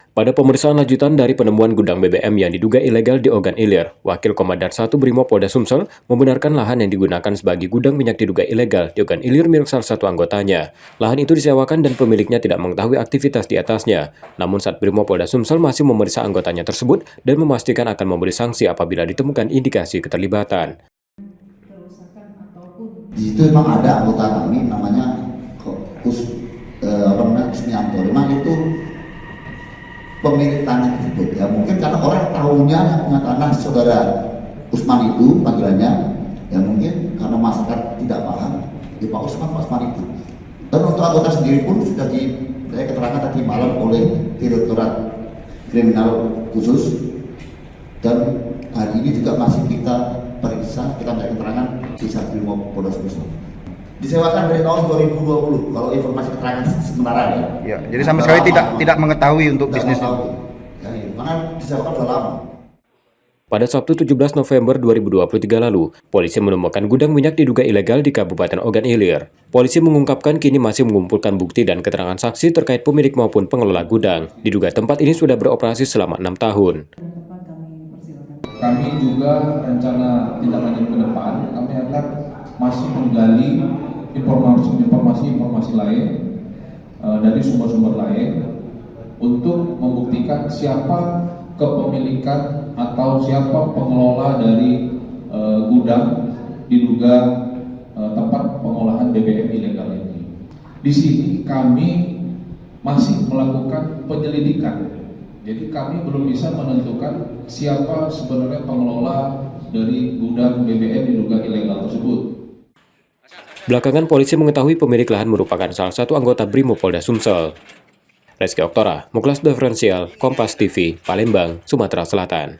Pada pemeriksaan lanjutan dari penemuan gudang BBM yang diduga ilegal di Ogan Ilir, Wakil Komandan 1 Brimopolda Sumsel membenarkan lahan yang digunakan sebagai gudang minyak diduga ilegal di Ogan Ilir milik salah satu anggotanya. Lahan itu disewakan dan pemiliknya tidak mengetahui aktivitas di atasnya. Namun saat Brimopolda Sumsel masih memeriksa anggotanya tersebut dan memastikan akan memberi sanksi apabila ditemukan indikasi keterlibatan. Di situ memang ada anggota kami namanya Kusmianto. Memang itu pemilik tanah tersebut, ya mungkin karena orang tahunya yang punya tanah saudara Usman itu panggilannya, ya mungkin karena masyarakat tidak paham, ya Pak Usman itu. Dan untuk anggota sendiri pun sudah saya keterangan tadi malam oleh Direktorat Kriminal Khusus, dan hari ini juga masih kita periksa, kita minta keterangan di Satrimob-Polda Sumsel. Disewakan dari tahun 2020 kalau informasi keterangan sementara ya. Ya, jadi sama sekali tidak mengetahui untuk bisnis itu. Ya, karena disewakan sudah lama. Pada Sabtu 17 November 2023 lalu, polisi menemukan gudang minyak diduga ilegal di Kabupaten Ogan Ilir. Polisi mengungkapkan kini masih mengumpulkan bukti dan keterangan saksi terkait pemilik maupun pengelola gudang. Diduga tempat ini sudah beroperasi selama 6 tahun. Kami juga rencana tindak lanjut ke depan, kami akan masih menggali informasi lain dari sumber-sumber lain untuk membuktikan siapa kepemilikan atau siapa pengelola dari gudang diduga tempat pengolahan BBM ilegal ini. Di sini kami masih melakukan penyelidikan. Jadi kami belum bisa menentukan siapa sebenarnya pengelola dari gudang BBM diduga ilegal tersebut. Belakangan polisi mengetahui pemilik lahan merupakan salah satu anggota Brimopolda Sumsel. Reski Oktora, Muklas Diferensial, Kompas TV, Palembang, Sumatera Selatan.